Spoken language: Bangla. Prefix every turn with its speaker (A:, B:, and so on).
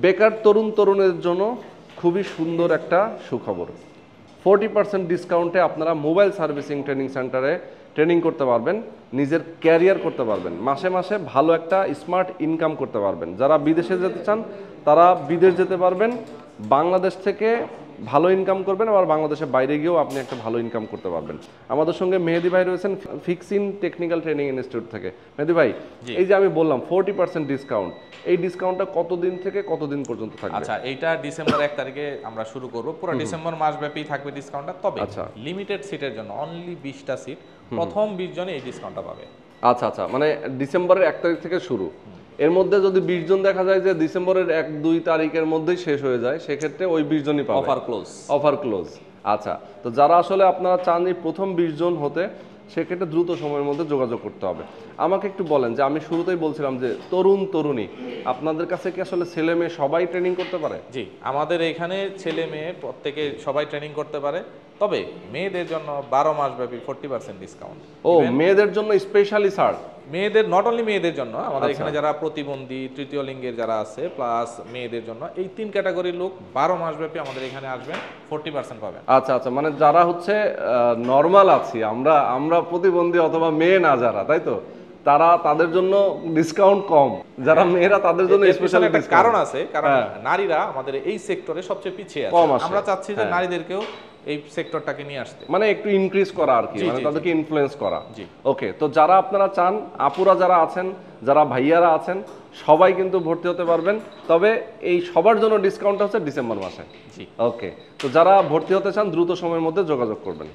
A: বেকার তরুণের জন্য খুবই সুন্দর একটা সুখবর। 40% ডিসকাউন্টে আপনারা মোবাইল সার্ভিসিং ট্রেনিং সেন্টারে ট্রেনিং করতে পারবেন, নিজের ক্যারিয়ার করতে পারবেন, মাসে মাসে ভালো একটা স্মার্ট ইনকাম করতে পারবেন। যারা বিদেশে যেতে চান তারা বিদেশ যেতে পারবেন, বাংলাদেশ থেকে ভালো ইনকাম করবেন, আবার বাংলাদেশের বাইরে গিয়েও আপনি একটা ভালো ইনকাম করতে পারবেন। আমাদের সঙ্গে মেহেদি ভাই রয়েছেন ফিক্সিন টেকনিক্যাল ট্রেনিং ইনস্টিটিউট থেকে। মেহেদি ভাই, এই যে আমি বললাম 40% ডিসকাউন্ট, এই ডিসকাউন্টটা কতদিন থেকে কতদিন পর্যন্ত থাকবে?
B: আচ্ছা, এইটা ডিসেম্বর 1 তারিখে আমরা শুরু করব, পুরো ডিসেম্বর মাস ব্যাপী থাকবে ডিসকাউন্টটা। তবে লিমিটেড সিটের জন্য অনলি 20টা সিট, প্রথম 20 জনই এই ডিসকাউন্টটা পাবে।
A: আচ্ছা আচ্ছা, মানে ডিসেম্বরের 1 তারিখ থেকে শুরু। এর মধ্যে যদি 20 জন দেখা যায় যে ডিসেম্বরের 1-2 তারিখের মধ্যেই শেষ হয়ে যায়, সেক্ষেত্রে ওই 20 জনই পাবে। Offer close. আচ্ছা, তো যারা আসলে আপনারা চান এই প্রথম 20 জন হতে, সেক্ষেত্রে দ্রুত সময়ের মধ্যে যোগাযোগ করতে হবে। আমাকে একটু বলেন যে আমি শুরুতেই বলছিলাম যে তরুণী আপনাদের কাছে কি আসলে ছেলে মেয়ে সবাই ট্রেনিং করতে পারে?
B: জি, আমাদের এখানে ছেলে মেয়ে প্রত্যেকে সবাই ট্রেনিং করতে পারে, তবে মেয়েদের জন্য 12 মাস ব্যাপী 40% ডিসকাউন্ট।
A: ও, মেয়েদের জন্য স্পেশালি ছাড়?
B: মেয়েদের, নট অনলি মেয়েদের জন্য, আমাদের এখানে যারা প্রতিবন্ধী, তৃতীয় লিঙ্গের যারা আছে, প্লাস মেয়েদের জন্য, এই 3 ক্যাটাগরির লোক 12 মাস ব্যাপী আমাদের এখানে আসবেন, 40% পাবেন।
A: আচ্ছা আচ্ছা, মানে যারা হচ্ছে নর্মাল আছি আমরা প্রতিবন্ধী অথবা মেয়ে না যারা, তাই তো, তাদের জন্য ডিসকাউন্ট কম, যারা মেয়েরা তাদের জন্য স্পেশাল
B: একটা কারণ আছে, কারণ নারীরা আমাদের এই সেক্টরে সবচেয়ে পিছিয়ে আছে। আমরা চাচ্ছি যে নারীদেরকেও এই সেক্টরটাকে নিয়ে আসতে,
A: মানে একটু ইনক্রিজ করা আর কি, মানে তাদেরকে ইনফ্লুয়েন্স করা। ওকে, তো যারা আপনারা চান, আপুরা যারা আছেন, যারা ভাইয়ারা আছেন, সবাই কিন্তু ভর্তি হতে পারবেন। তবে এই সবার জন্য ডিসকাউন্টটা হচ্ছে ডিসেম্বর মাসে। ওকে, তো যারা ভর্তি হতে চান দ্রুত সময়ের মধ্যে যোগাযোগ করবেন।